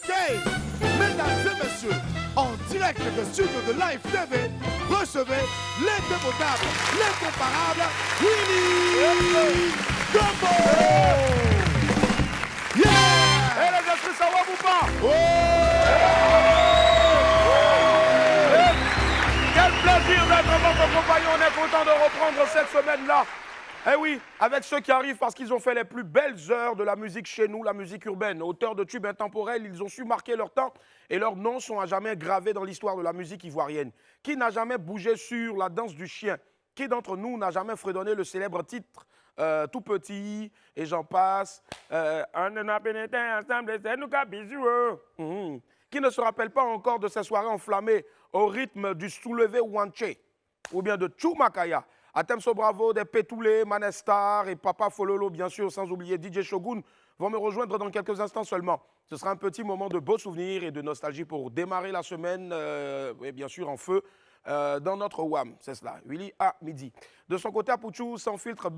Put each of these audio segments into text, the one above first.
OK. Mesdames et messieurs, en direct de studio de Live TV, recevez l'indémodable, l'incomparable Willy Gumbo. Yeah! Et les esprits, ça va ou pas? Quel plaisir d'être votre compagnon. On est content de reprendre cette semaine-là. Eh oui, avec ceux qui arrivent parce qu'ils ont fait les plus belles heures de la musique chez nous, la musique urbaine. Auteurs de tubes intemporels, ils ont su marquer leur temps et leurs noms sont à jamais gravés dans l'histoire de la musique ivoirienne. Qui n'a jamais bougé sur la danse du chien? Qui d'entre nous n'a jamais fredonné le célèbre titre Tout petit et j'en passe. On a pénétré ensemble, c'est nous qui bisous. Qui ne se rappelle pas encore de ces soirées enflammées au rythme du soulevé Wanché ou bien de Choumakaya? Atemso Bravo, des Pétoulé, Manestar et Papa Fololo, bien sûr, sans oublier DJ Shogun, vont me rejoindre dans quelques instants seulement. Ce sera un petit moment de beaux souvenirs et de nostalgie pour démarrer la semaine, et bien sûr en feu, dans notre WAM. C'est cela, Willy à midi. De son côté, à Pouchou, sans filtre,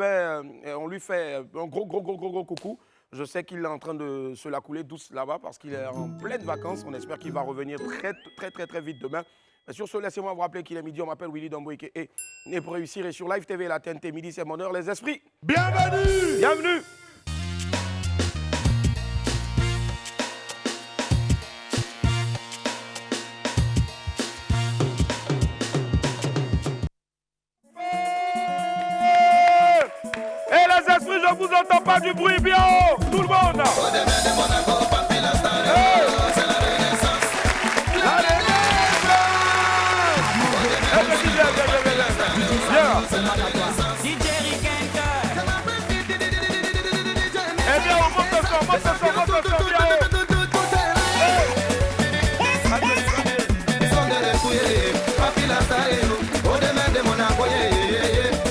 on lui fait un gros coucou. Je sais qu'il est en train de se la couler douce là-bas parce qu'il est en pleine vacances. On espère qu'il va revenir très vite demain. Sur ce, laissez-moi vous rappeler qu'il est midi. On m'appelle Willy Damboïke et pour réussir et sur Live TV, la TNT, midi, c'est mon heure. Les esprits, Bienvenue! bienvenue! Et les esprits, je vous entends pas du bruit bien haut. Tout le monde! Eh bien, on monte le son bien haut.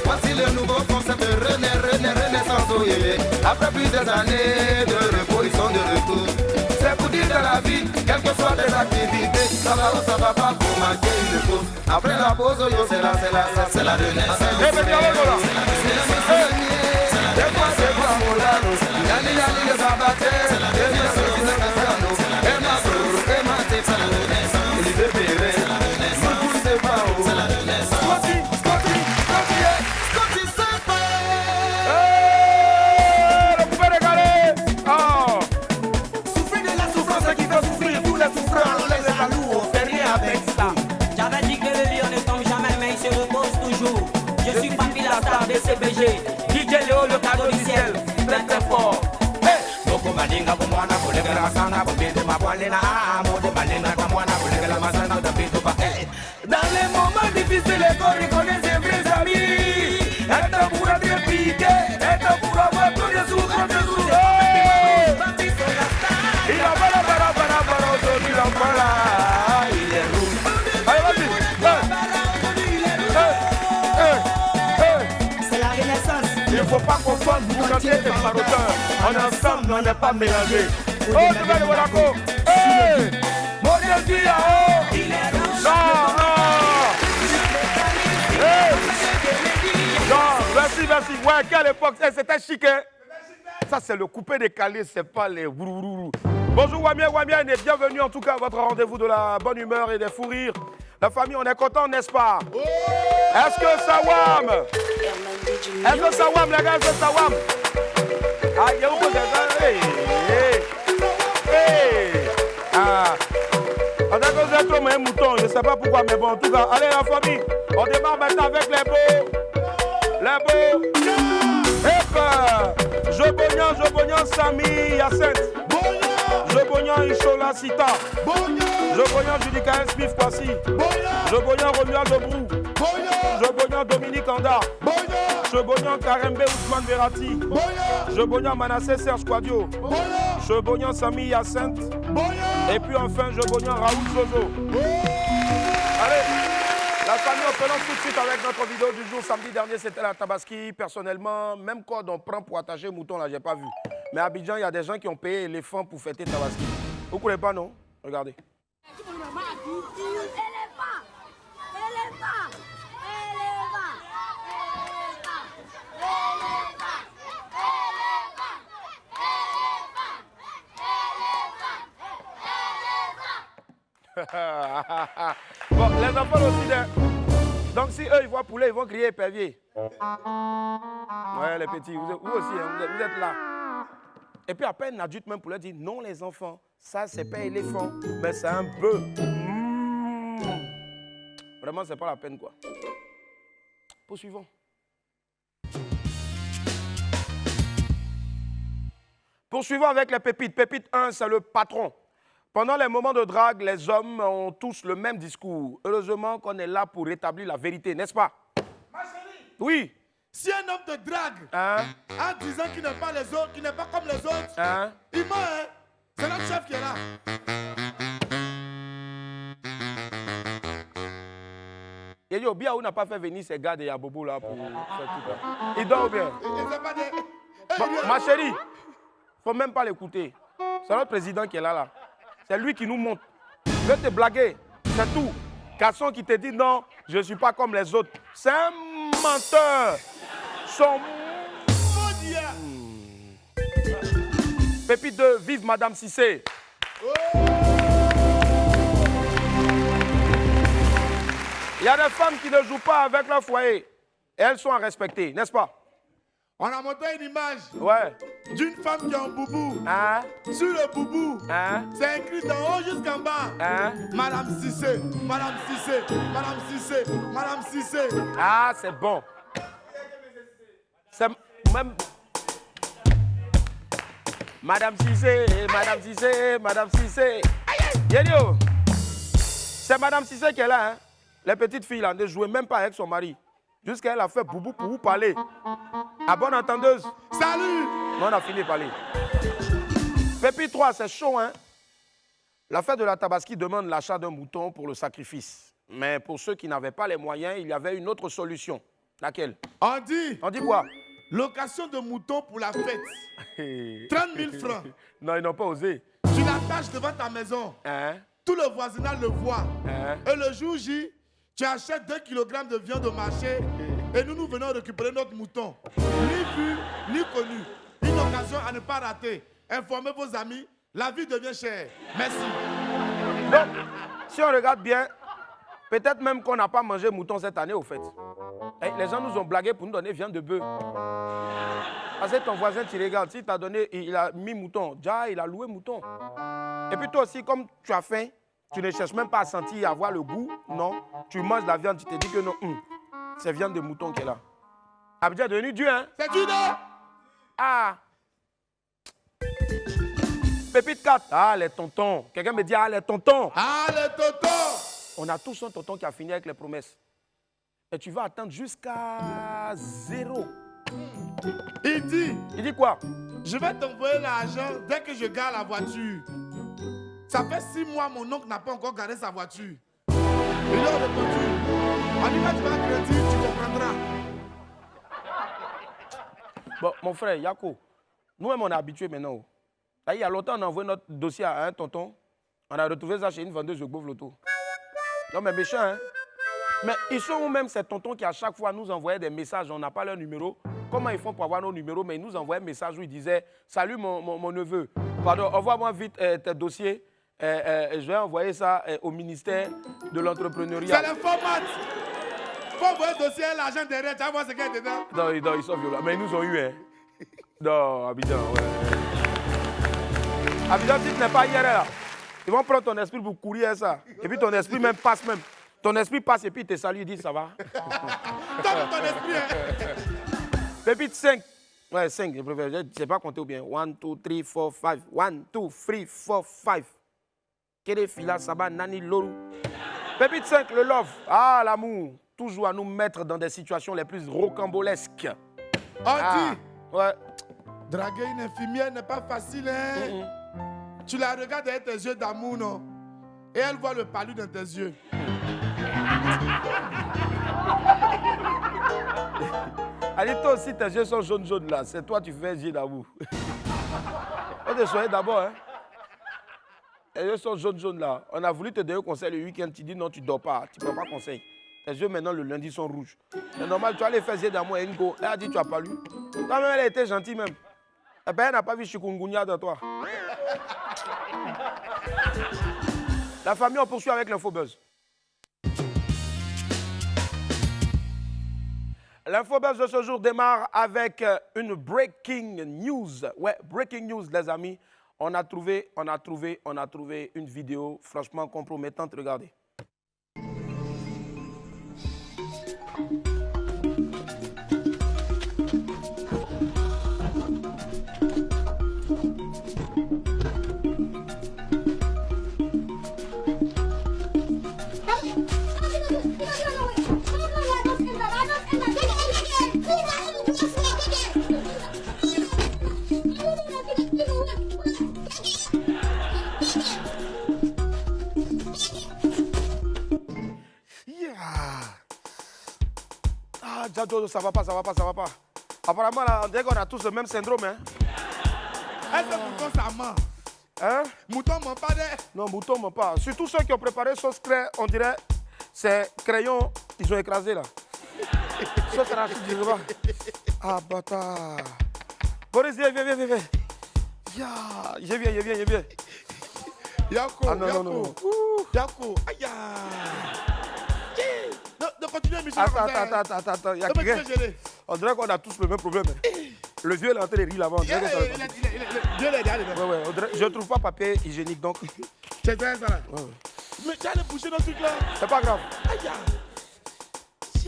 Voici le nouveau concept de renaissance. Après plusieurs années de repos, ils sont de retour. C'est pour dire dans la vie, quelles que soient les activités, ça va ou ça va pas, faut marquer une pause. Après la pause, yo, c'est la renaissance. C'est quoi mon lano? Yali le babate, CBG, DJ Léo, le cadeau du ciel, très fort. Boko Malinga, Bomwana, Bolega, la Sana, Bobede, Mabualena, Amode, Malena, Kamwana, Bolega, la Mazana, de Bitoba. Dans les moments difficiles, les corps reconnaissent ses vrais amis. Et pour être piqué, et pour avoir tout de sous. Il a bara, aujourd'hui, il a bara, il est rouge. Allez, vas-y. Il ne faut pas confondre Bougatier et Marocain. On est ensemble, on n'est pas mélangés. Oh, nouvelle Monaco. Hey! Modèle du Yao. Non. Hey! Non, merci. Ouais, quelle époque. Hey, c'était chic, hein? Ça, c'est le coupé décalé, c'est pas les rourourou. Bonjour, Wamien, et bienvenue en tout cas à votre rendez-vous de la bonne humeur et des fous rires. La famille, on est content, n'est-ce pas? Est-ce que ça wam? Est-ce que ça wam, les gars? Est-ce que ça wam? Ah, il y a où que Ah. On a causé trop, mais un mouton, je ne sais pas pourquoi, mais bon, en tout cas, allez, la famille, on démarre maintenant avec les beaux. Les beaux. Je bognan, Sami, Yacinthe. Je bognan, Ishola, Sita. Je bognan, Judika Smith, Kwasi. Je bognan, Romuald Lebrou. Je bognan, Dominique Anda. Je bognan, Karembe, Ousmane Verratti. Je bognan, Manassé, Serge Quadio. Je bognan, Sami, Yacinthe. Et puis enfin, je bognan, Raoul Zozo. Allez, la famille, on se lance tout de suite avec notre vidéo du jour. Samedi dernier, c'était la Tabaski. Personnellement, même code on prend pour attacher mouton, là, j'ai pas vu. Mais à Abidjan, il y a des gens qui ont payé éléphant pour fêter Tabaski. Vous ne connaissez pas, non? Regardez. Bon, les enfants aussi, hein. Donc si eux, ils voient poulet, ils vont crier épervier. Ouais, les petits, vous aussi, hein, vous êtes là. Et puis à peine l'adulte même poulet dit, non les enfants, ça c'est pas éléphant, mais c'est un bœuf. Vraiment, c'est pas la peine quoi. Poursuivons. Poursuivons avec les pépites. Pépite 1, c'est le patron. Pendant les moments de drague, les hommes ont tous le même discours. Heureusement qu'on est là pour rétablir la vérité, n'est-ce pas? Ma chérie, Oui. si un homme te drague Hein? en disant qu'il n'est pas les autres, qu'il n'est pas comme les autres, Hein? il ment, hein? C'est notre chef qui est là. Et yo, Biaou n'a pas fait venir ses gars de Yabobo là pour faire tout ça. Il dort bien. Et c'est pas des... Bon, ma chérie, faut même pas l'écouter. C'est notre président qui est là. C'est lui qui nous montre. Je vais te blaguer, c'est tout. Garçon qui te dit non, je ne suis pas comme les autres. C'est un menteur. Son maudit. Pépite 2, vive Madame Cissé. Il y a des femmes qui ne jouent pas avec leur foyer. Et elles sont à respecter, n'est-ce pas? On a montré une image Ouais. d'une femme qui a un boubou. Hein? Sur le boubou, Hein? c'est écrit d'en haut jusqu'en bas. Hein? Madame Cissé, Madame Cissé, Madame Cissé, Madame Cissé. Ah, c'est bon. C'est même... Madame Cissé, Madame Cissé, Madame Cissé. Yédio, c'est Madame Cissé qui est là. Hein? Les petites filles là ne jouaient même pas avec son mari. Jusqu'à elle a fait boubou pour vous parler. À bonne entendeuse. Salut. Non, on a fini de parler. Pépite 3, c'est chaud, hein? La fête de la Tabaski demande l'achat d'un mouton pour le sacrifice. Mais pour ceux qui n'avaient pas les moyens, il y avait une autre solution. Laquelle? On dit On dit quoi? location de mouton pour la fête. 30 000 francs. Non, ils n'ont pas osé. Tu l'attaches devant ta maison. Hein? Tout le voisinage le voit. Hein? Et le jour J, tu achètes 2 kg de viande au marché et nous venons récupérer notre mouton. Ni vu, ni connu. Une occasion à ne pas rater. Informez vos amis, la vie devient chère. Merci. Donc, si on regarde bien, peut-être même qu'on n'a pas mangé mouton cette année au fait. Et les gens nous ont blagué pour nous donner viande de bœuf. Parce que ton voisin, tu regardes, si t'as donné, il a mis mouton, déjà il a loué mouton. Et puis toi aussi, comme tu as faim, tu ne cherches même pas à sentir, à voir le goût, non. Tu manges la viande, tu te dis que non, c'est viande de mouton qui est là. Abidjan est devenu Dieu, hein? C'est Dieu, non? Ah! Pépite 4. Ah, les tontons. Quelqu'un me dit, ah, les tontons. Ah, le tonton! On a tous un tonton qui a fini avec les promesses. Et tu vas attendre jusqu'à 0. Il dit Quoi? je vais t'envoyer l'argent dès que je garde la voiture. Ça fait 6 mois, mon oncle n'a pas encore gardé sa voiture. Il a répondu. On dit quand tu vas crédit, tu comprendras. Bon, mon frère, Yako, nous-mêmes, on est habitués maintenant. Là, il y a longtemps, on a envoyé notre dossier à un tonton. On a retrouvé ça chez une vendeuse de Gbof Loto. Non, mais méchant, hein? Mais ils sont où même ces tontons qui, à chaque fois, nous envoyaient des messages. On n'a pas leur numéro. Comment ils font pour avoir nos numéros? Mais ils nous envoyaient un message où ils disaient « Salut, mon neveu. Pardon, envoie-moi vite tes dossiers. Je vais envoyer ça au ministère de l'entrepreneuriat. » C'est le format. Faut envoyer le dossier, l'argent derrière, tu vas voir ce qu'il y a dedans. Non, ils sont violents. Mais ils nous ont eu, hein? Non, Abidjan, ouais. Abidjan, si tu n'es pas hier, là, ils vont prendre ton esprit pour courir ça. Et puis ton esprit même passe même. Ton esprit passe et puis il te salue, il dit ça va. Donne ton esprit, hein. Pépite 5. Ouais, 5, je préfère. Je ne sais pas compter ou bien. 1, 2, 3, 4, 5. 1, 2, 3, 4, 5. Kede fila, saba, nani, loru. Pépite 5, le love. Ah, l'amour. Toujours à nous mettre dans des situations les plus rocambolesques. On dit, Ouais. draguer une infirmière n'est pas facile, hein. Tu la regardes avec tes yeux d'amour, non? Et elle voit le palu dans tes yeux. Allez, toi aussi, tes yeux sont jaunes là. C'est toi, tu fais yeux d'amour. On te soigne d'abord, hein. Tes yeux sont jaunes là. On a voulu te donner un conseil le week-end. Tu dis non, tu dors pas. Tu ne prends pas conseil. Tes yeux maintenant, le lundi, sont rouges. C'est normal, tu vas aller faire yeux d'amour à Ingo. Elle a dit, tu n'as pas lu. Toi-même, elle a été gentille même. Et ben, elle n'a pas vu chikungunya dans toi. La famille, on poursuit avec l'Infobuzz. L'Infobuzz de ce jour démarre avec une breaking news. Ouais, breaking news, les amis. On a trouvé une vidéo franchement compromettante. Regardez. Ça va pas. Apparemment, là, on dirait qu'on a tous le même syndrome. Hein? Est-ce que mouton, ça ment? Hein? Mouton ment pas de... Non, mouton ment pas. Surtout ceux qui ont préparé sauce claire, on dirait, c'est crayon, ils ont écrasé là. Sauce arachide, je sais pas. Ah, bâtard. Boris, viens. Je viens. Yako, Ah non, non. Yako, aïe. Ne continue, Michel. Attends. Il y a quelqu'un. On dirait qu'on a tous le même problème. Le vieux est en train de rire là-bas. Ouais, je ne trouve pas papier hygiénique donc. C'est ça là. Mais tu as les boucher dans ce truc là. C'est pas grave. Aïe.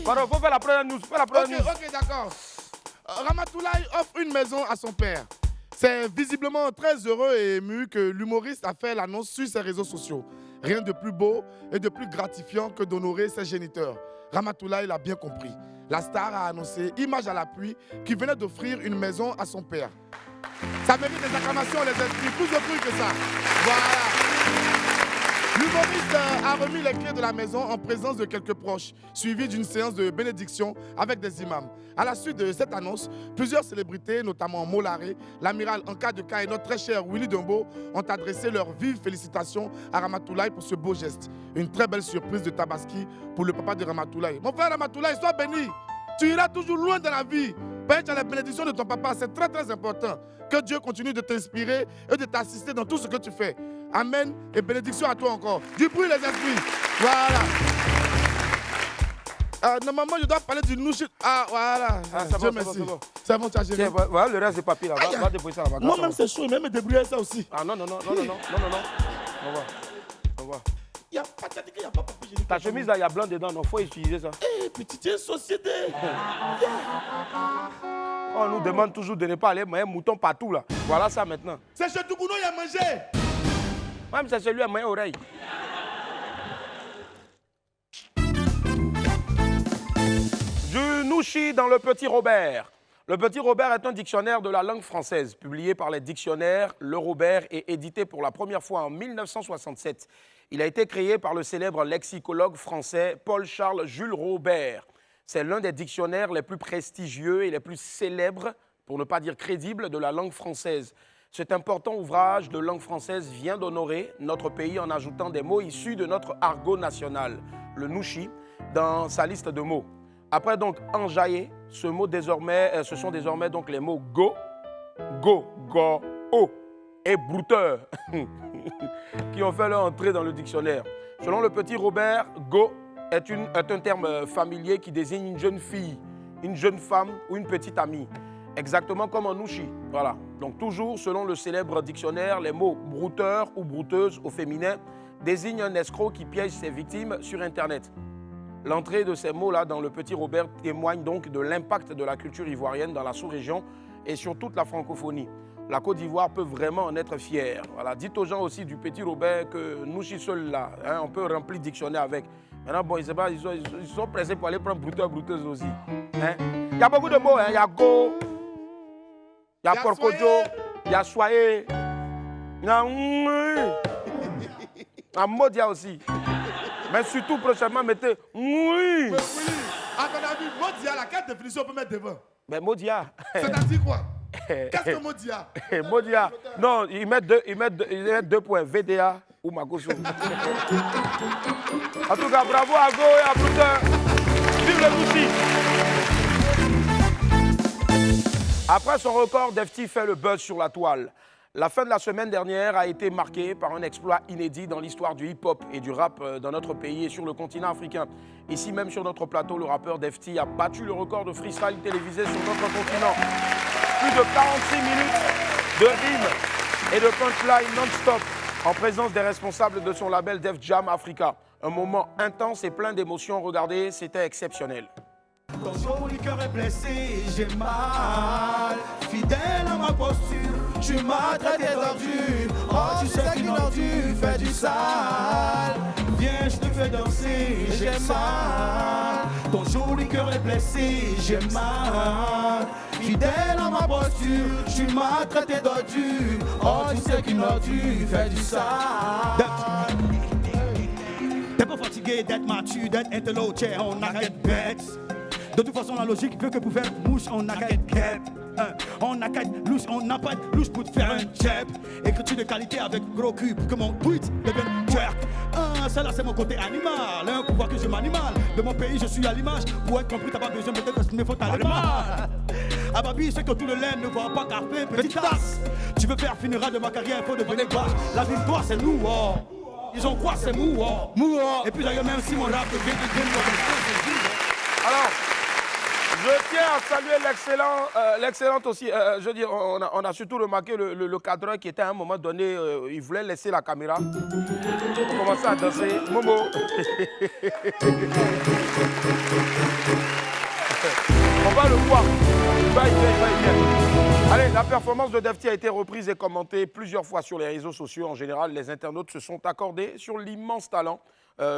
Pardon, faut faire la première news. Ok, d'accord. Ramatoulaye offre une maison à son père. C'est visiblement très heureux et ému que l'humoriste a fait l'annonce sur ses réseaux sociaux. Rien de plus beau et de plus gratifiant que d'honorer ses géniteurs. Ramatoulaye l'a bien compris. La star a annoncé, image à l'appui, qu'il venait d'offrir une maison à son père. Ça mérite des acclamations, les esprits, plus de trucs que ça. Voilà. L'humoriste a remis les clés de la maison en présence de quelques proches, suivi d'une séance de bénédiction avec des imams. À la suite de cette annonce, plusieurs célébrités, notamment Molaré, l'amiral Anka de Ka et notre très cher Willy Dumbo, ont adressé leurs vives félicitations à Ramatoulaye pour ce beau geste. Une très belle surprise de Tabaski pour le papa de Ramatoulaye. Mon frère Ramatoulaye, sois béni. Tu iras toujours loin dans la vie. Père, tu as la bénédiction de ton papa, c'est très très important. Que Dieu continue de t'inspirer et de t'assister dans tout ce que tu fais. Amen et bénédiction à toi encore. Du bruit les esprits. Voilà. Normalement, je dois parler du nouchi. Ah, voilà. Dieu merci. C'est bon, tu as géré. Voilà, le reste, c'est papier là. Va déposer ça là-bas. Moi-même, c'est chaud. Même me débrouiller ça aussi. Ah non. On va. Il n'y a pas papier. Ta chemise là, il y a blanc dedans. Il faut utiliser ça. Eh, petit société. On nous demande toujours de ne pas aller manger mouton partout là. Voilà ça maintenant. C'est chez Tougouno, il y a mangé. Même c'est celui à manger oreille. Du Nouchi dans le Petit Robert. Le Petit Robert est un dictionnaire de la langue française, publié par les dictionnaires Le Robert et édité pour la première fois en 1967. Il a été créé par le célèbre lexicologue français Paul-Charles Jules Robert. C'est l'un des dictionnaires les plus prestigieux et les plus célèbres, pour ne pas dire crédibles, de la langue française. Cet important ouvrage de langue française vient d'honorer notre pays en ajoutant des mots issus de notre argot national, le nouchi, dans sa liste de mots. Après donc enjaillé, ce sont désormais donc les mots go, o et brouteur qui ont fait leur entrée dans le dictionnaire. Selon le Petit Robert, go est un terme familier qui désigne une jeune fille, une jeune femme ou une petite amie. Exactement comme en nouchi. Voilà. Donc toujours selon le célèbre dictionnaire, les mots brouteur ou brouteuse au féminin désignent un escroc qui piège ses victimes sur Internet. L'entrée de ces mots-là dans le Petit Robert témoigne donc de l'impact de la culture ivoirienne dans la sous-région et sur toute la francophonie. La Côte d'Ivoire peut vraiment en être fière. Voilà. Dites aux gens aussi du Petit Robert que nouchi seul là, on peut remplir le dictionnaire avec. Maintenant, bon, ils sont pressés pour aller prendre brouteur, brouteuse aussi. Il y a beaucoup de mots, il y a go. Il y a porcojo, il y a soyé, il y a modia aussi. Mais surtout, prochainement, mettez oui. À ton avis, modia, la quelle définition on peut mettre devant? Mais modia. C'est-à-dire quoi? Qu'est-ce que modia? Modia. Non, ils mettent deux points, VDA ou Makoso. En tout cas, bravo à Go et à Brouteur. Vive le Nouchi. Après son record, Defty fait le buzz sur la toile. La fin de la semaine dernière a été marquée par un exploit inédit dans l'histoire du hip-hop et du rap dans notre pays et sur le continent africain. Ici même sur notre plateau, le rappeur Defty a battu le record de freestyle télévisé sur notre continent. Plus de 46 minutes de rimes et de punchline non-stop en présence des responsables de son label Def Jam Africa. Un moment intense et plein d'émotions. Regardez, c'était exceptionnel. Ton joli cœur est blessé, j'ai mal. Fidèle à ma posture, tu m'as traité d'ordure. Oh, tu sais qu'une ordure fait du sale. Viens, je te fais danser, j'ai mal. Ton joli cœur est blessé, j'ai mal. Fidèle à ma posture, tu m'as traité d'ordure. Oh, tu sais qu'une ordure fait du sale. T'es pas fatigué d'être mature, d'être intello, on n'a qu'à être bête. De toute façon, la logique veut que pour faire mouche, on n'a qu'à être cap. On n'a qu'à être louche, on n'a pas de louche pour te faire un jab. Écriture de qualité avec gros cul pour que mon tweet devienne twerk. Ça là, c'est mon côté animal. Pour voir que je m'animal. De mon pays, je suis à l'image. Pour être compris, t'as pas besoin peut-être de me faut aller mal. Ah baby, c'est que tout le lait ne va pas carper, petite tasse. Tu veux faire finira de ma carrière, il faut devenir vache. La victoire, c'est nous, oh. Ils ont quoi, c'est mou, oh. Mou, oh. Et puis d'ailleurs, même si mon rap devient alors, je tiens à saluer l'excellente aussi. Je veux dire, on a surtout remarqué le cadreur qui était à un moment donné, il voulait laisser la caméra pour commencer à danser. Momo. On va le voir. Il va y bien. Allez, la performance de Defty a été reprise et commentée plusieurs fois sur les réseaux sociaux. En général, les internautes se sont accordés sur l'immense talent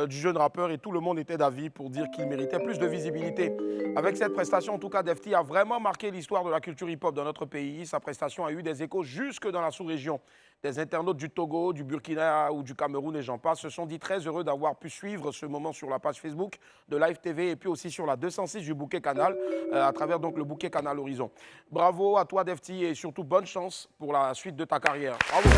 du jeune rappeur et tout le monde était d'avis pour dire qu'il méritait plus de visibilité. Avec cette prestation, en tout cas, Defty a vraiment marqué l'histoire de la culture hip-hop dans notre pays. Sa prestation a eu des échos jusque dans la sous-région. Des internautes du Togo, du Burkina ou du Cameroun et j'en passe se sont dit très heureux d'avoir pu suivre ce moment sur la page Facebook de Live TV et puis aussi sur la 206 du Bouquet Canal, à travers donc le Bouquet Canal Horizon. Bravo à toi Defty et surtout bonne chance pour la suite de ta carrière. Bravo.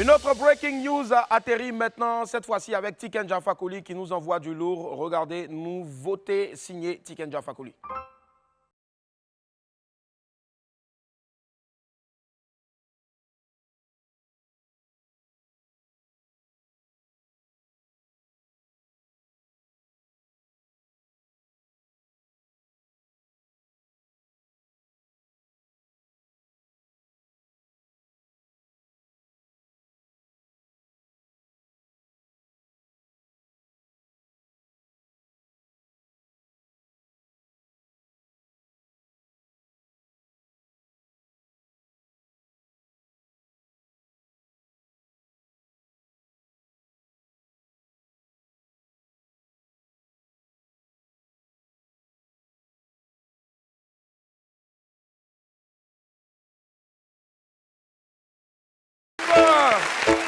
Une autre breaking news a atterri maintenant, cette fois-ci avec Tiken Jah Fakoly qui nous envoie du lourd. Regardez, nouveauté signée Tiken Jah Fakoly.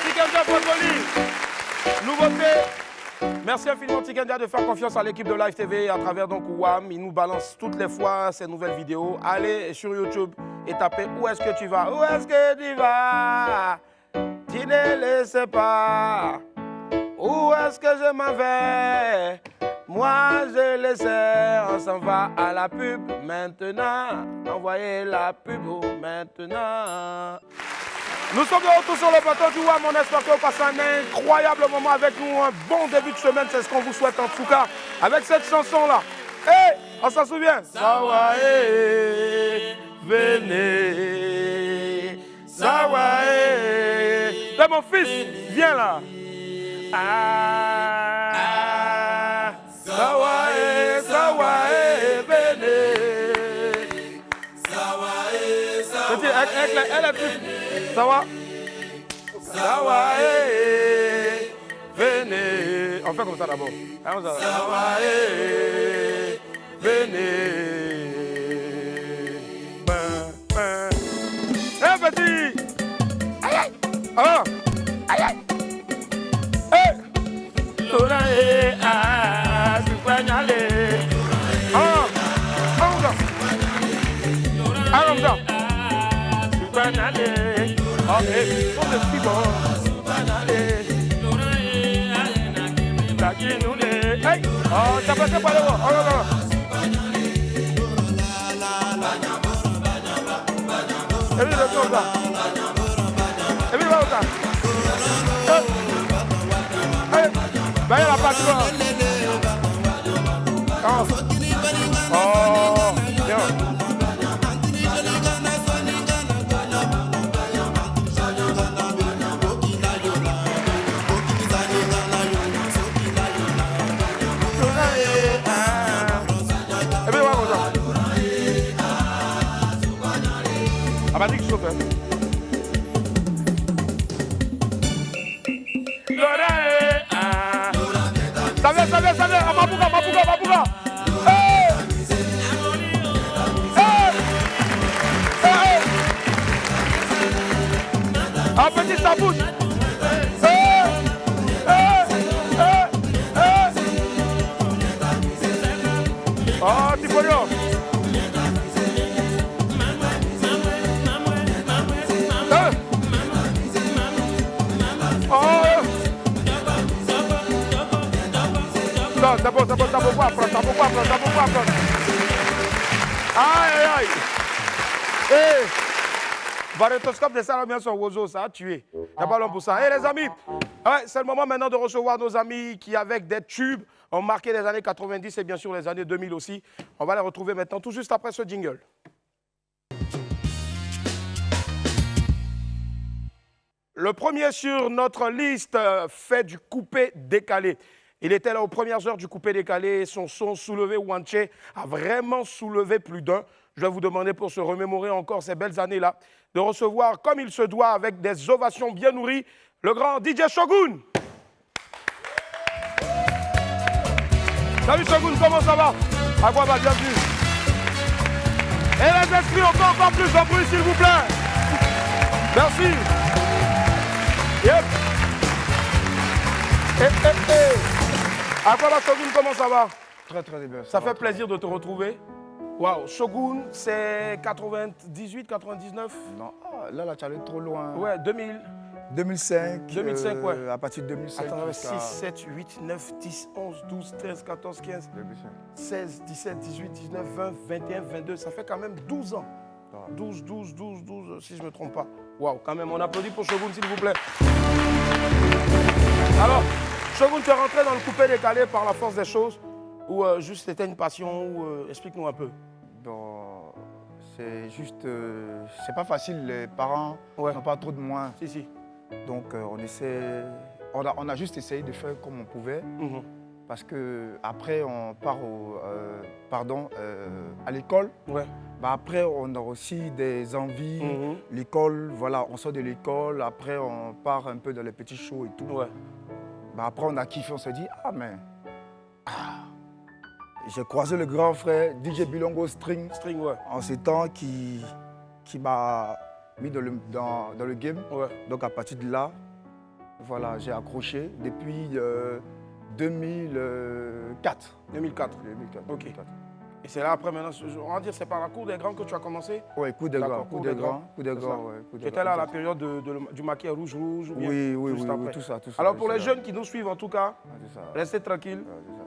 Tiken Jah Fakoly, nouveauté. Merci infiniment Tiken Jah de faire confiance à l'équipe de Live TV à travers donc WAM. Il nous balance toutes les fois ces nouvelles vidéos. Allez sur YouTube et tapez où est-ce que tu vas. Où est-ce que tu vas? Tu ne le sais pas. Où est-ce que je m'en vais? Moi je le sais, on s'en va à la pub maintenant. Envoyez la pub maintenant. Nous sommes de retour sur le plateau du WAM. On espère que vous passez un incroyable moment avec nous. Un bon début de semaine, c'est ce qu'on vous souhaite en tout cas. Avec cette chanson-là. Hey, on s'en souvient? Sawae, venez. Sawae. C'est mon fils, viens là. Ah, Sawae, Sawae, venez. Sawae, Sawae. Elle est plus. Ça va? Ça va, venez. On fait comme ça d'abord. Ça va, venez. Eh, petit. Aïe, aïe. Ah. Aïe, aïe. Eh. Tourae, ah, tu peux y aller. Ah. Ah, comme ça. Tu peux y aller. Oh, hey, on est si bon. Hey, oh, t'as passé par le haut. Oh, non, non. Emile, le comme ça. Emile, va comme ça. Ben, il y a la passion. Oh, bien. Abadi qui chauffe. Ça vient, Mabouga. Hey! Un petit sa bouche. Oh, Tipolio. Non, c'est bon, quoi apprendre. Aïe. Hey, Barétoscope de Salamien sur Wozo, ça a tué. Il n'y a pas l'homme pour ça. Les amis, ouais, c'est le moment maintenant de recevoir nos amis qui, avec des tubes, ont marqué les années 90 et bien sûr les années 2000 aussi. On va les retrouver maintenant tout juste après ce jingle. Le premier sur notre liste fait du coupé décalé. Il était là aux premières heures du coupé décalé. Son son soulevé Wanché a vraiment soulevé plus d'un. Je vais vous demander pour se remémorer encore ces belles années-là, de recevoir comme il se doit avec des ovations bien nourries, le grand DJ Shogun. Salut Shogun, comment ça va? À quoi va, bienvenue. Et les esprits, on fait encore plus de bruit s'il vous plaît. Merci. Yep. À quoi va Shogun, comment ça va? Très bien. Ça fait plaisir de te retrouver. Waouh, Shogun, c'est 98, 99? Non, là, tu allais trop loin. Ouais, 2000. 2005. 2005, ouais. À partir de 2005. Attends, 6, 7, 8, 9, 10, 11, 12, 13, 14, 15, 16, 17, 18, 19, 20, 21, 22. Ça fait quand même 12 ans. 12, si je ne me trompe pas. Waouh, quand même, on applaudit pour Shogun, s'il vous plaît. Alors, Shogun, tu es rentré dans le coupé décalé par la force des choses ou juste c'était une passion explique-nous un peu. Bon, c'est juste... c'est pas facile, les parents n'ont pas trop de moyens. Si. Donc, on a juste essayé de faire comme on pouvait. Parce qu'après, on part à l'école. Ouais. Bah après, on a aussi des envies. L'école, voilà, on sort de l'école. Après, on part un peu dans les petits shows et tout. Ouais. Bah après, on a kiffé. On s'est dit, j'ai croisé le grand frère DJ Bilongo String. Ouais. En ces temps qui m'a mis dans le game. Ouais. Donc, à partir de là, voilà, j'ai accroché depuis 2004. 2004. Ok. 2004. Et c'est là après maintenant, on va dire c'est par la cour des grands que tu as commencé? Oui, coup des grands. Tu étais là à la période du maquis rouge ou bien Oui, tout ça. Alors pour les jeunes qui nous suivent en tout cas, Ouais, restez tranquilles.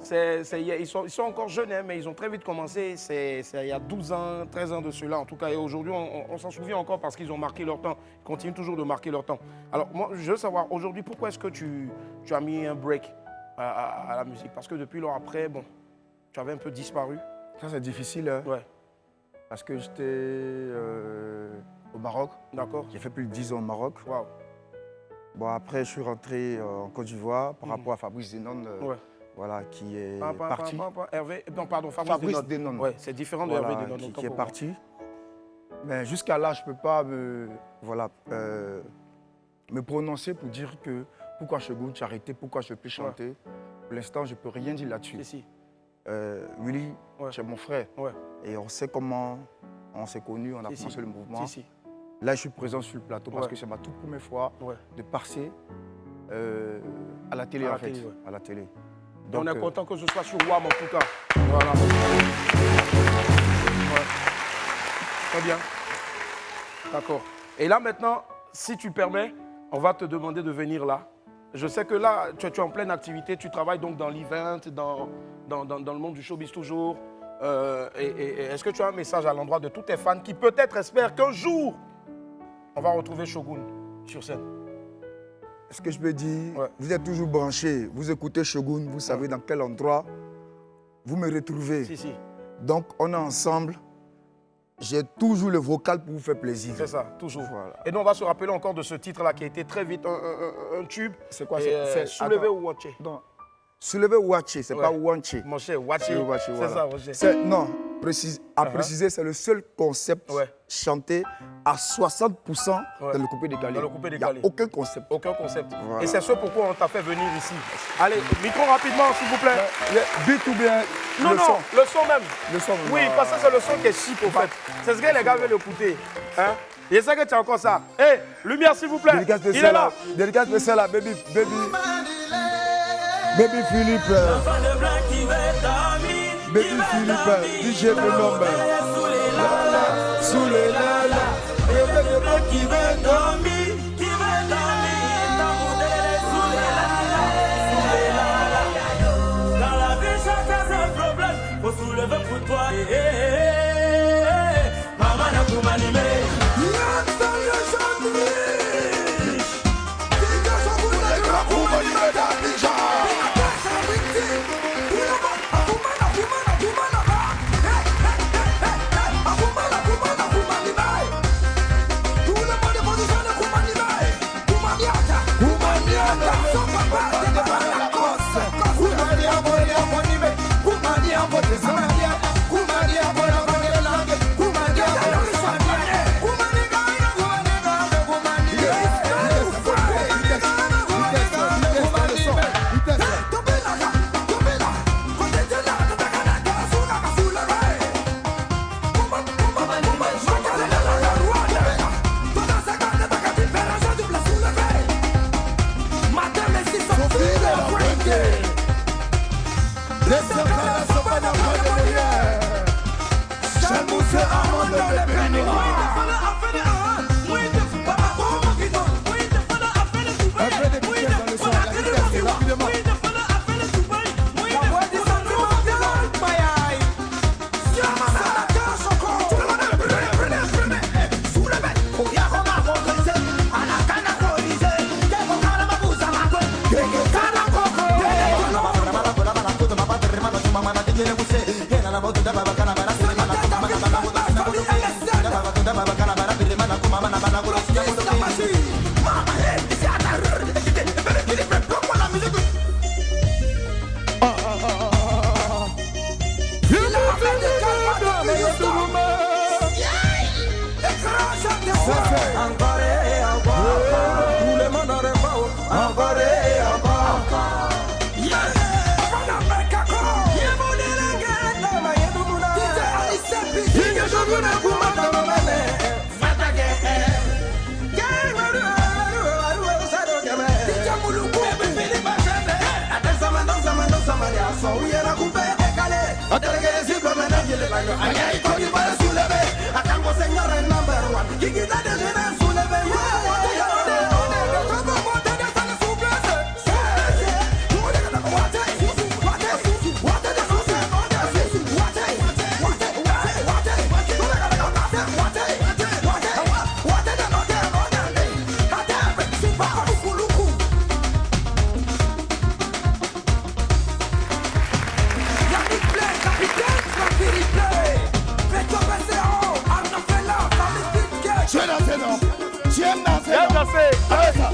Ils sont encore jeunes, hein, mais ils ont très vite commencé. C'est il y a 12 ans, 13 ans de cela en tout cas. Et aujourd'hui, on s'en souvient encore parce qu'ils ont marqué leur temps. Ils continuent toujours de marquer leur temps. Alors moi, je veux savoir aujourd'hui, pourquoi est-ce que tu as mis un break à la musique? Parce que depuis lors après, bon, tu avais un peu disparu. Ça, c'est difficile, hein, Ouais, parce que j'étais au Maroc. d'accord. J'ai fait plus de 10 ans au Maroc. Waouh. Bon, après, je suis rentré en Côte d'Ivoire par rapport à Fabrice Denon, Ouais. voilà, qui est Parti. Hervé, non, pardon, Fabrice Denon. Ouais, c'est différent de Voilà, Hervé Denon. qui est parti. Mais jusqu'à là, je ne peux pas me prononcer pour dire que pourquoi Shogun, tu as arrêté, pourquoi je ne peux plus chanter. Pour l'instant, je ne peux rien dire là-dessus. Si. Willy, Ouais. tu es mon frère. Ouais. Et on sait comment on s'est connus, on a commencé le mouvement. Si. Là, je suis présent sur le plateau parce Ouais. que c'est ma toute première fois Ouais. de passer à la télé, À la en fait. télé, ouais. À la télé. Et on est Donc, content que ce soit sur WAM en tout cas. Voilà. Ouais. Très bien. D'accord. Et là maintenant, si tu permets, on va te demander de venir là. Je sais que là, tu es en pleine activité, tu travailles donc dans l'event, dans le monde du showbiz toujours. Et est-ce que tu as un message à l'endroit de tous tes fans qui peut-être espèrent qu'un jour, on va retrouver Shogun sur scène. Ce que je peux dire, Ouais. vous êtes toujours branchés, vous écoutez Shogun, vous savez dans quel endroit vous me retrouvez. Si, si, Donc on est ensemble. J'ai toujours le vocal pour vous faire plaisir. c'est ça, toujours. Voilà. Et nous, on va se rappeler encore de ce titre-là qui a été très vite un tube. C'est quoi, Et, c'est- Soulever attends. ou Watcher. Non. Soulever ou watcher, c'est Ouais. pas wancher. Mon cher, Watcher. Soulever, watcher, C'est voilà. ça, Watcher. Non, à préciser, c'est le seul concept Ouais. chanté à 60% Ouais. dans le coupé décalé. Dans le coupé Il n'y décalé. a aucun concept. Aucun concept. Voilà. Et c'est ce pourquoi on t'a fait venir ici. Allez, micro rapidement, s'il vous plaît. Beat ou bien Non, le non, son. le son même. Le son, Oui, non. parce que c'est le son qui est cheap, au fait. C'est ce que les gars veulent écouter. Hein? Et c'est que tu as encore ça. Hé, lumière, s'il vous plaît. Dédicace Il est spéciale là. à- dédicace spéciale à Baby Philippe. Baby Philippe, DJ Benombe. Sous les lalas, et le bébé qui veut dormir. Dans la vie, chacun ses problèmes. Faut soulever pour toi. Maman n'a pour m'animer. Bien dansé. Allez, ça.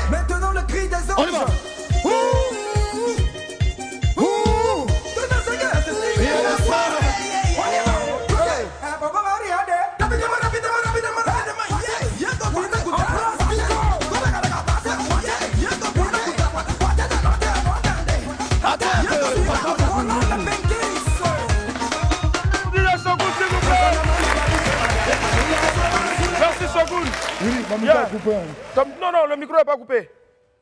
Maintenant le cri des anges. On y va. Dis-le, Shogun, s'il vous plaît. Merci, Shogun. Oui, mon micro Yeah. est coupé. Non, non, le micro n'est pas coupé.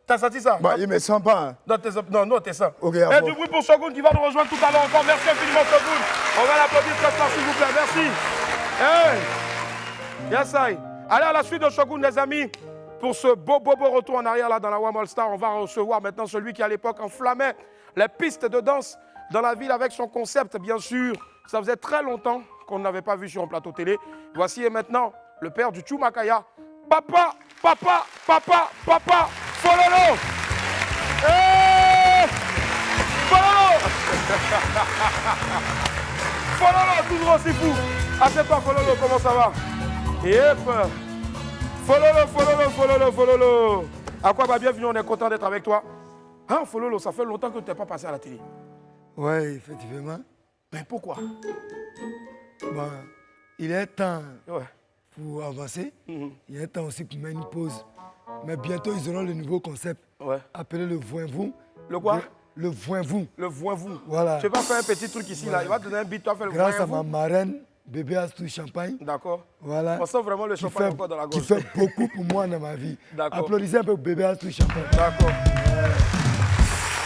T'as senti ça? Bah, il me sent pas. Hein. Non, t'es ça. Ok, Et à du fond. bruit pour Shogun qui va nous rejoindre tout à l'heure encore. Merci infiniment, Shogun. On va l'applaudir très fort, s'il vous plaît. Merci. Hey. Yes, I. Allez, à la suite de Shogun, les amis. pour ce beau retour en arrière là dans la One All Star. On va recevoir maintenant celui qui à l'époque enflammait les pistes de danse dans la ville avec son concept, bien sûr. Ça faisait très longtemps qu'on n'avait pas vu sur un plateau télé. Voici et maintenant le père du Choumakaya. Papa, Fololo. Fololo. Fololo, toujours aussi fou. Assieds-toi, Fololo, comment ça va? Yep. Fololo. À quoi va bienvenue, on est content d'être avec toi. Hein, Fololo, ça fait longtemps que tu n'es pas passé à la télé. Oui, effectivement. Mais pourquoi? Bon, il est temps Ouais. pour avancer. Il est temps aussi pour mettre une pause. Mais bientôt, ils auront le nouveau concept Ouais. appelé le voin-vous. Le quoi? Le voin-vous. Le voin-vous. Voilà. Je vais pas faire un petit truc ici, là. Il va te donner un beat, toi, faire le Grâce à voin-vous. ma marraine, bébé Astou Champagne. D'accord. Voilà. On sent vraiment le Qui champagne fait- encore dans la Qui gorge. fait beaucoup pour moi dans ma vie. D'accord. Applaudissez un peu pour bébé Astou Champagne. D'accord.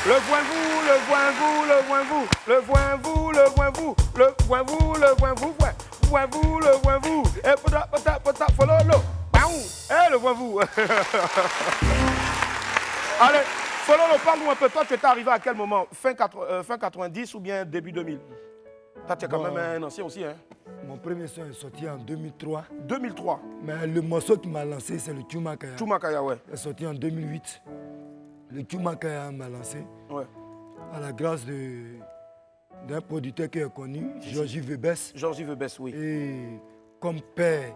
Le voin-vous, le voin-vous, le voin-vous, le voin-vous, le voin-vous, le voin-vous, le voin-vous, voin-vous, le voin-vous. Et pota, fololo. Baou. Eh, le voin-vous. Allez, Fololo, parle-nous un peu. Toi, tu étais arrivé à quel moment? Fin 90 ou bien début 2000? Toi, tu es quand Bon. même un ancien aussi, hein? Mon premier son est sorti en 2003. 2003. Mais le morceau qui m'a lancé, c'est le Choumakaya. Choumakaya, ouais. Il est sorti en 2008. Le Choumakaya m'a lancé. Ouais. À la grâce d'un producteur qui est connu, Georgie Vebes, Georgie Vebes, oui. et comme père,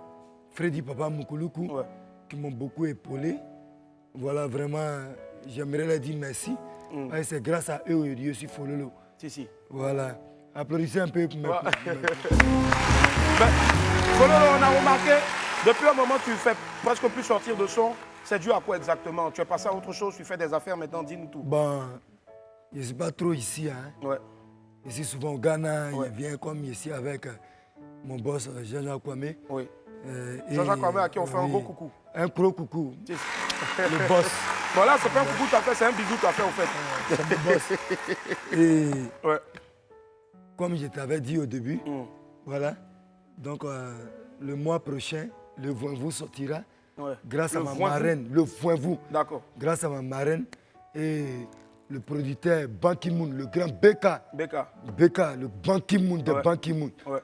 Freddy Papa Mukuluku, Ouais. qui m'ont beaucoup épaulé. Voilà, vraiment, j'aimerais leur dire merci. Et c'est grâce à eux que je suis Fololo. Si. Voilà. Applaudissez un peu pour mes... Ouais. Ben, Fololo, on a remarqué, depuis un moment, tu fais presque plus sortir de son. C'est dû à quoi exactement? Tu es passé à autre chose, tu fais des affaires maintenant, dis-nous tout. Bon, je ne suis pas trop ici. Hein. Ouais. Je suis souvent au Ghana, Ouais. je viens comme ici avec mon boss Jean-Jacques Kwame. Oui. Et- Jean-Jacques Kwame, à qui on fait un oui, gros coucou. Un gros coucou. Si. Le boss. Bon, là, c'est pas un coucou que tu as fait, c'est un bisou que tu as fait, au fait. C'est mon boss. Et Ouais. comme je t'avais dit au début, voilà. Donc, le mois prochain, le voin-vous sortira Ouais. grâce à Le ma voin-vous. marraine. Le voin-vous. D'accord. Grâce à ma marraine et le producteur Ban Ki-moon, le grand Beka. Beka. Beka, le Ban Ki-moon de Ouais. Ban Ki-moon. Ouais.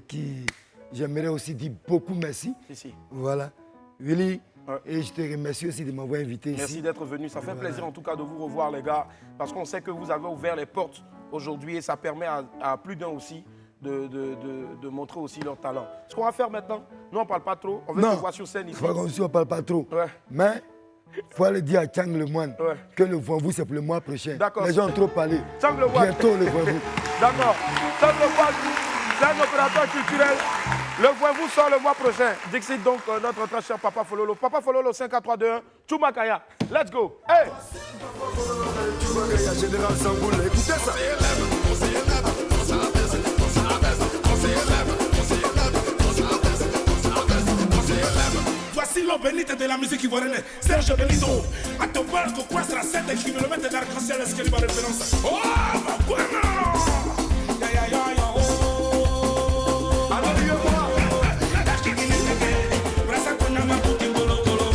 Qui j'aimerais aussi dire beaucoup merci. Si. Voilà. Willy, Ouais. et je te remercie aussi de m'avoir invité Merci ici. d'être venu. Ça fait Voilà. plaisir en tout cas de vous revoir, les gars, parce qu'on sait que vous avez ouvert les portes aujourd'hui et ça permet à plus d'un aussi de montrer aussi leur talent. Ce qu'on va faire maintenant, nous on parle pas trop, on veut Non. te voir sur scène ici. Faut qu'on ne parle pas trop. Ouais. Mais il faut aller dire à Chang le moine Ouais. que le voin-vous c'est pour le mois prochain. D'accord. Les gens ont trop parlé. Chang le moine. Bientôt le voin-vous. D'accord. Chang le moine, c'est un opérateur culturel. Le voin-vous sort le mois prochain. Dixit donc notre très cher Papa Fololo. Papa Fololo 5 4 3 2 1. Choumakaya. Let's go. Hey. Général Sangoul, écoutez ça. Voici l'eau bénite de la musique ivoirienne, Serge Benito. À ton bal, que quoi sera 7 km d'arc-en-ciel, est-ce qu'elle va référence? Oh, ma buena! Ya, ya, ya, ya, oh. Alors, dis-moi. Brasa kuna maputi ngolo ngolo.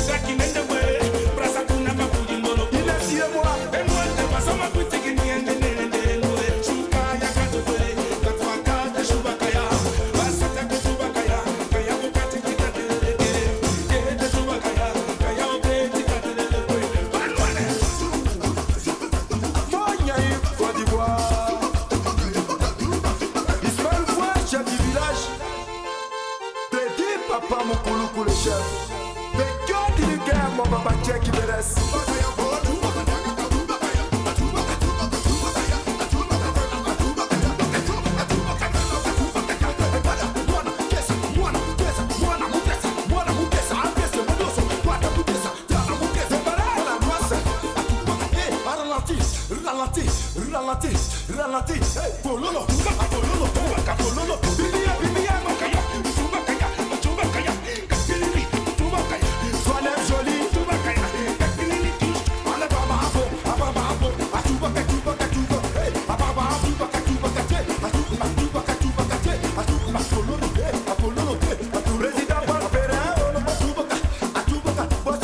Raki nende we, brasa kuna maputi ngolo ngolo. Dis-moi. Enwante basa maputi kiniende nende we. Chuka ya kato we, katwa kata shubakaya. Basa take shubakaya, kaya bukati kitadele. Kete shubakaya, kaya obeti katadele we. Banwane. Monia, Côte d'Ivoire. Ismaël Foy, chef du village. Freddy Papa Mukuluku, le chef. Le cœur du guerre, mon papa Tchèque qui me reste. Ralenti, hey, pololo, pololo, pololo, bibia, bibia, makaya, chubakaya, chubakaya, kapilili, chubakaya, Soinem joli. chubakaya, kapilili, On est pas marabo, abababo. Achubaka, chubaka, chubaka. Hey, ababa, chubaka, chubaka, tché. Achubaka, chubaka, chubaka, tché. Achubaka, pololo, hey, apololo, hey. Président Paul Ferrand, on est pas chubaka. Achubaka, boss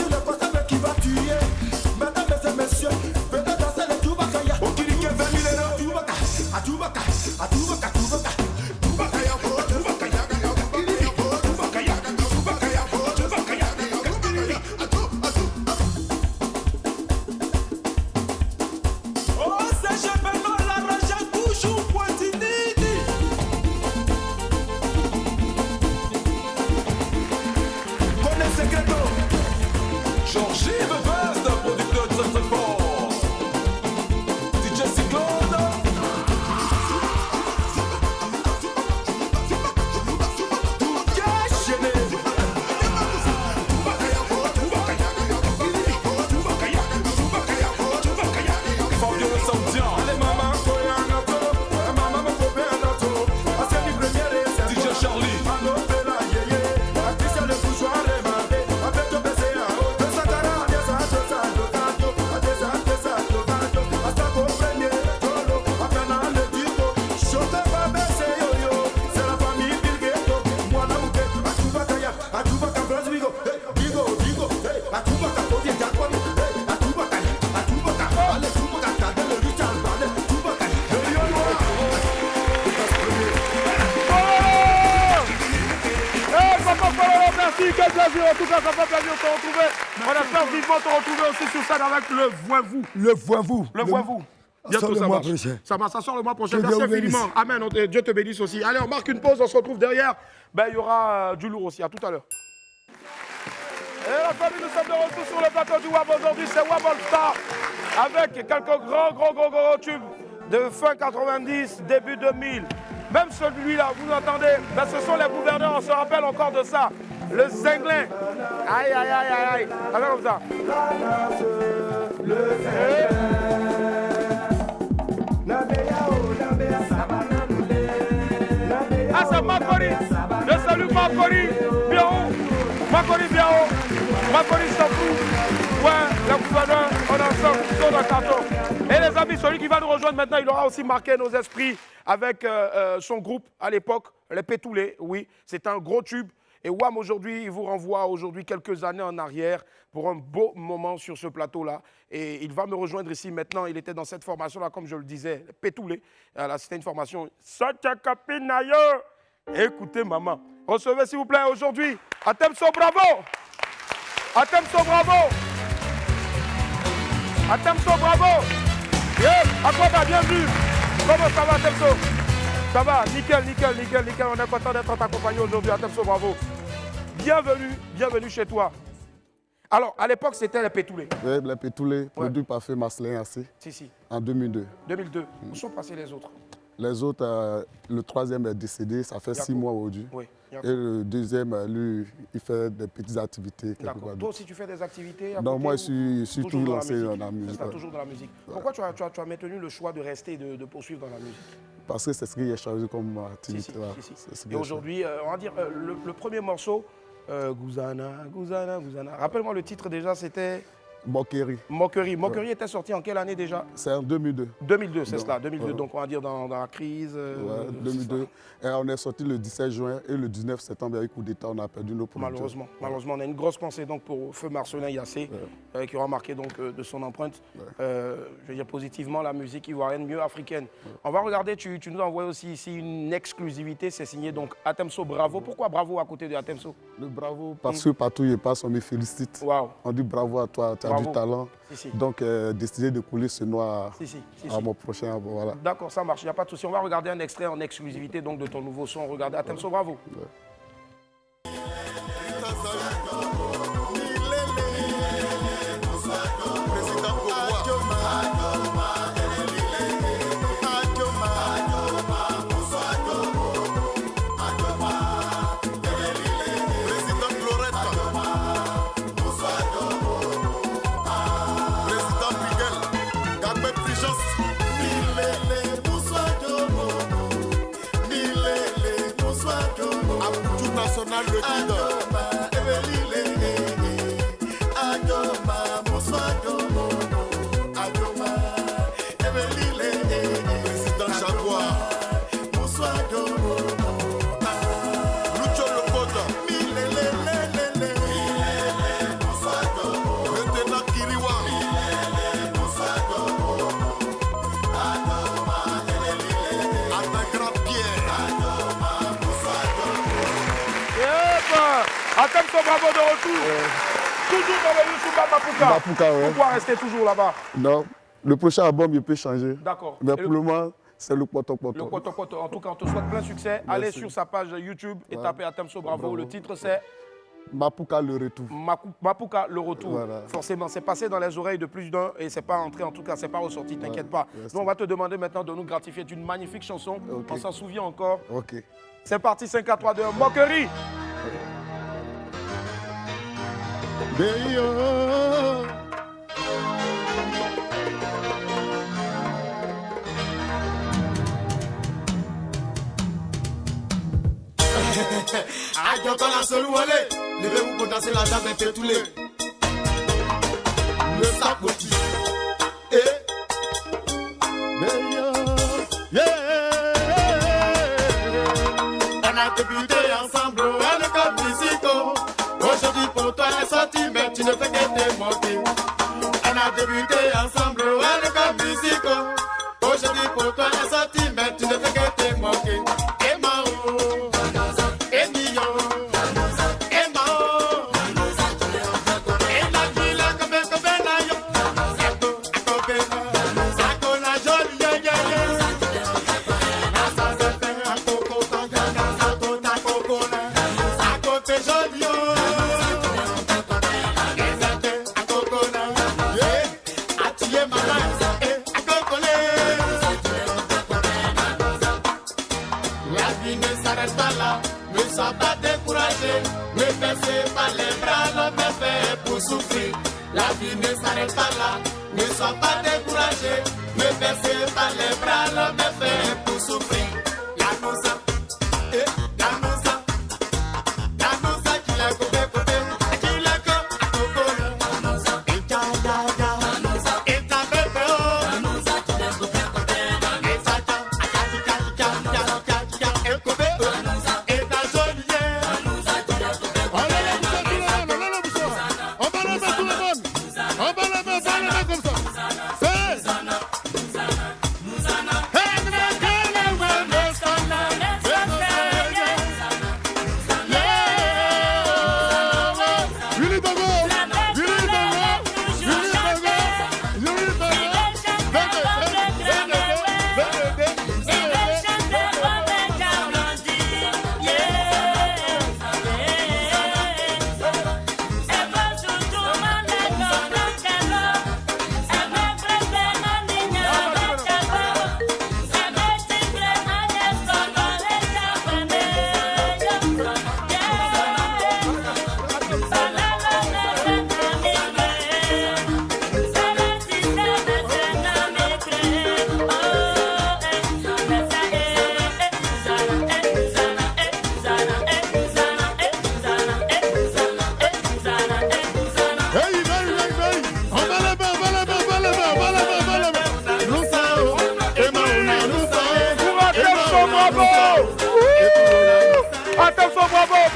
quel plaisir, en tout cas, ça fait plaisir de te retrouver. On espère vivement te retrouver aussi sur scène avec le Voix-vous. Le voix-vous. Le Voix-vous. Bientôt, ça marche. Ça marche, ça sort le mois prochain. Que Merci Dieu vous infiniment. Amen. Dieu te bénisse aussi. Allez, on marque une pause, on se retrouve derrière. Ben, il y aura du lourd aussi. À tout à l'heure. Et la famille, nous sommes de retour sur le plateau du WAB aujourd'hui. C'est WAB All Star avec quelques gros tubes de fin 90, début 2000. Même celui-là, vous entendez, ben, ce sont les gouverneurs, on se rappelle encore de ça. Le Zinglin. Aïe, aïe, aïe, aïe, aïe. Alors comme ça. Ah, c'est Makori. Je salue Makori. Bien haut. Makori bien haut. Makori s'en fout. Ouais, les gouverneurs, on est ensemble, sur le carton. Et les amis, celui qui va nous rejoindre maintenant, il aura aussi marqué nos esprits avec son groupe à l'époque, les Pétoulés. Oui, c'est un gros tube. Et WAM aujourd'hui, il vous renvoie aujourd'hui quelques années en arrière pour un beau moment sur ce plateau-là. Et il va me rejoindre ici maintenant. Il était dans cette formation-là, comme je le disais, Pétoulé. C'était une formation. Écoutez, maman. Recevez, s'il vous plaît, aujourd'hui, Atemso Bravo. Atemso Bravo. Atemso Bravo. Yeah. À quoi va, bienvenue. Comment ça va, Atemso? Ça va, nickel. On est content d'être accompagné aujourd'hui. Atemso Bravo. Bienvenue chez toi. Alors, à l'époque, c'était les Pétoulés. Oui, les Pétoulés, produit par Feu Marcelin AC. Si. En 2002. 2002. Où sont passés les autres? Les autres, le troisième est décédé, ça fait 6 mois aujourd'hui. Oui. Et le deuxième, lui, il fait des petites activités. D'accord. Toi aussi, tu fais des activités? Non, moi, je suis toujours lancé dans la musique. Toujours dans la musique. Pourquoi tu as maintenu le choix de rester et de poursuivre dans la musique? Parce que c'est ce que j'ai choisi comme activité. Et aujourd'hui, on va dire, le premier morceau, Gouzana. Rappelle-moi le titre déjà, c'était Moquerie. Moquerie était sorti en quelle année déjà? C'est en 2002. 2002, c'est cela. 2002, donc on va dire dans la crise. 2002. Et on est sorti le 17 juin et le 19 septembre, avec coup d'État, on a perdu nos producteurs. Malheureusement, on a une grosse pensée donc, pour Feu Marcelin Yassé, qui aura marqué donc, de son empreinte, je veux dire positivement, la musique ivoirienne mieux africaine. On va regarder, tu nous as envoyé aussi ici une exclusivité, c'est signé donc Atemso Bravo. Pourquoi Bravo à côté de Atemso? Le bravo, parce que partout où il passe, on me félicite. Wow. On dit bravo à toi, tu as du talent. Donc, décider de couler ce noir à mon prochain. Voilà. D'accord, ça marche, il n'y a pas de souci. On va regarder un extrait en exclusivité donc, de ton nouveau son. Regardez Atemso Bravo. Le leader. Président Jaguar. Lucho Lokoto. Lieutenant Kiriwa. Atagra Pierre. Atemso Bravo de retour. Toujours dans le Youssouba Mapuka. Pourquoi rester toujours là-bas? Non, le prochain album, il peut changer. D'accord. Mais pour le moment, c'est le Poto. Le Poto. En tout cas, on te souhaite plein succès. Merci. Allez sur sa page YouTube et tapez Atemso Bravo. Le titre, c'est Mapuka le retour. Mapuka le retour. Voilà. Forcément, c'est passé dans les oreilles de plus d'un et c'est pas entré, en tout cas, c'est pas ressorti, t'inquiète pas. Merci. Nous, on va te demander maintenant de nous gratifier d'une magnifique chanson. On s'en souvient encore. Ok. C'est parti, 5 4 3 2 1, Moquerie. J'entends la seule où aller. Levez-vous pour danser la table et Pétoulé. Le sapoti. On a débuté ensemble, un école musicaux. Aujourd'hui pour toi les sorties, mais tu ne fais que te moquer. On a débuté ensemble, un école musicaux. Aujourd'hui pour toi les sorties, mais tu ne fais que te moquer. Et Mao, et Mio, et Mao. sois pas découragé, ne baissez pas les bras, l'homme est fait pour souffrir. La vie ne s'arrête pas là, ne sois pas découragé, ne baissez pas les bras, l'homme est fait pour souffrir. Yanoussa, Yanoussa, Yanoussa qui l'a coupé, qui l'a coupé, et ta bébé, Yanoussa qui l'a coupé, et ta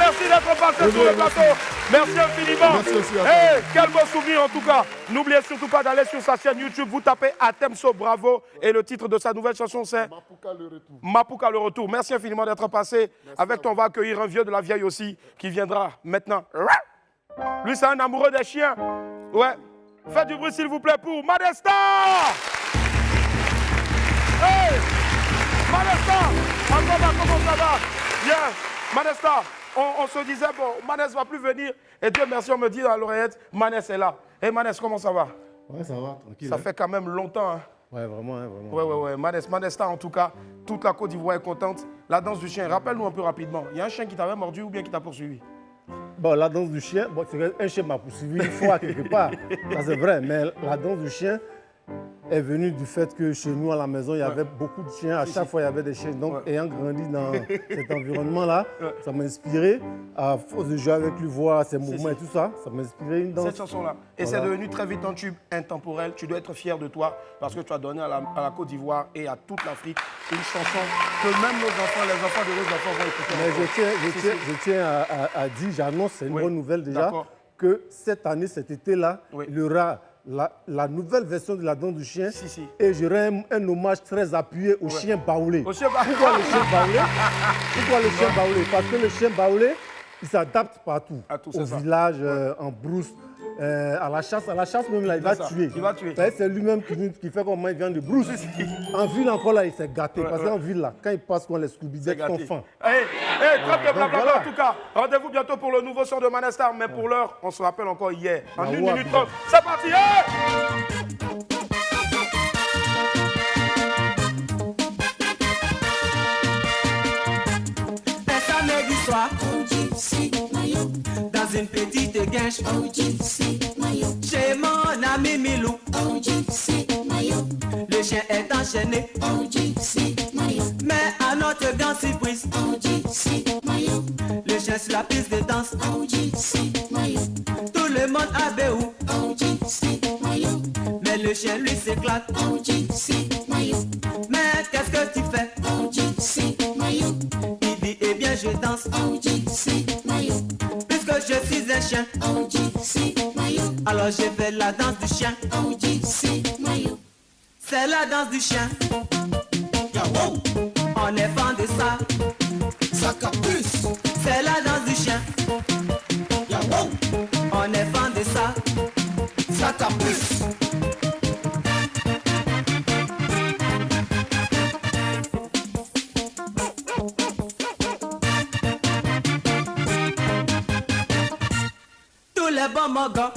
Merci d'être passé sur le plateau. Merci infiniment. Merci aussi à toi. Hey, quel beau souvenir en tout cas. N'oubliez surtout pas d'aller sur sa chaîne YouTube. Vous tapez Atemso Bravo et le titre de sa nouvelle chanson c'est Mapuka le retour. Mapuka le retour. Merci infiniment d'être passé. Avec toi, on va accueillir un vieux de la vieille aussi qui viendra maintenant. Lui, c'est un amoureux des chiens. Ouais. Faites du bruit s'il vous plaît pour Madesta. Hey, Madesta. Comment ça va? Bien. Madesta, on se disait, bon, Manès va plus venir. Et Dieu merci, on me dit dans l'oreillette, Manès est là. Hey Manès, comment ça va? Ouais, ça va, tranquille. Ça fait quand même longtemps. Hein. Ouais, vraiment, hein, vraiment. Ouais. Madesta, en tout cas, toute la Côte d'Ivoire est contente. La danse du chien, rappelle-nous un peu rapidement. Il y a un chien qui t'avait mordu ou bien qui t'a poursuivi? Bon, la danse du chien, bon, c'est un chien m'a poursuivi une fois quelque part. Ça, c'est vrai. Mais la danse du chien est venue du fait que chez nous, à la maison, il y avait beaucoup de chiens. À chaque fois, il y avait des chiens. Donc, ayant grandi dans cet environnement-là, ça m'a inspiré. À force de jouer avec lui, voir ses mouvements et tout ça, ça m'a inspiré une danse. Cette chanson-là. Et c'est devenu très vite un tube intemporel. Tu dois être fier de toi parce que tu as donné à la Côte d'Ivoire et à toute l'Afrique une chanson que même nos enfants, les enfants de nos enfants vont écouter. Mais je tiens à dire, j'annonce, c'est une bonne nouvelle déjà, que cette année, cet été-là, il y aura la nouvelle version de la danse du chien. Et j'aurai un hommage très appuyé au chien baoulé. Pourquoi le chien baoulé? Pourquoi le chien baoulé? Parce que le chien baoulé, il s'adapte partout. Au village, en brousse, à la chasse même, là, il va tuer. C'est lui-même qui fait comment il vient de brousse. En ville encore, là, il s'est gâté. Parce qu'en ville, là, quand il passe, qu'on les Scooby-Doo sont fins. Très bien, blablabla. En tout cas, rendez-vous bientôt pour le nouveau son de Manestar. Mais pour l'heure, on se rappelle encore hier. En 1 minute 30. C'est parti. Un samedi soir, dans une petite guinche, chez mon ami Milou, le chien est enchaîné, mais à notre grande surprise, le chien sur la piste de danse, tout le monde a béou, mais le chien lui s'éclate, mais qu'est-ce que tu fais? Il dit eh bien je danse, puisque je suis un chien, alors je fais la danse du chien, c'est la danse du chien, on est fan de ça, c'est la danse du chien, on est fan de ça, tous les bons mogos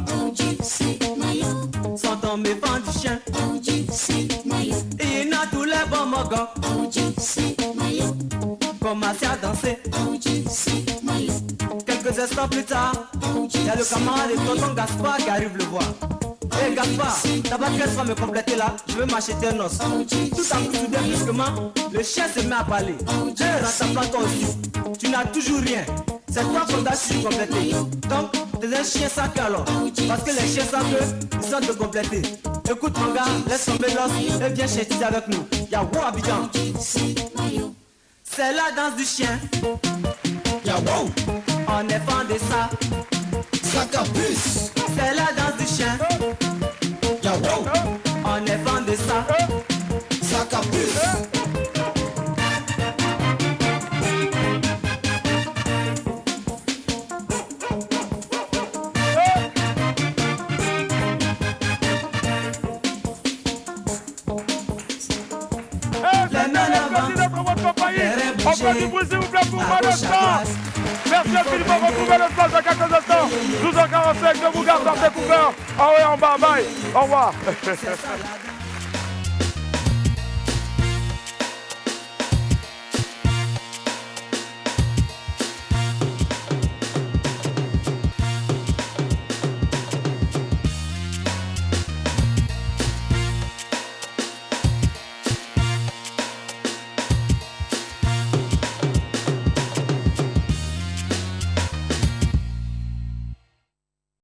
sont tombés fans du chien. Il y en a tous les bons mogos commencent à danser. ans plus tard, il y a le camarade de tonton Gaspard qui arrive le voir. Hé Gaspard, t'as pas 13 fois me compléter là, je veux m'acheter un os. Tout à coup soudain brusquement, le chien se met à parler. J'ai rassemblant toi aussi, tu n'as toujours rien. C'est toi qu'on t'a su compléter. Donc, t'es un chien sans cœur alors. Parce que les chiens sans queue, ils sont de compléter. Écoute mon gars, laisse tomber l'os et viens chétiser avec nous. Y'a wow Abidjan. C'est la danse du chien. Y'a wow. On est fan de ça. Sacabus. C'est la danse du chien. Y'a wow. On est fan de ça. Sacabus. On peut du bruit s'il vous plaît pour moi le sport. Merci infiniment, retrouvez le sport dans quelques instants. 12h45, je vous garde dans tes couleurs. Ah ouais, en bas, bye. Au revoir.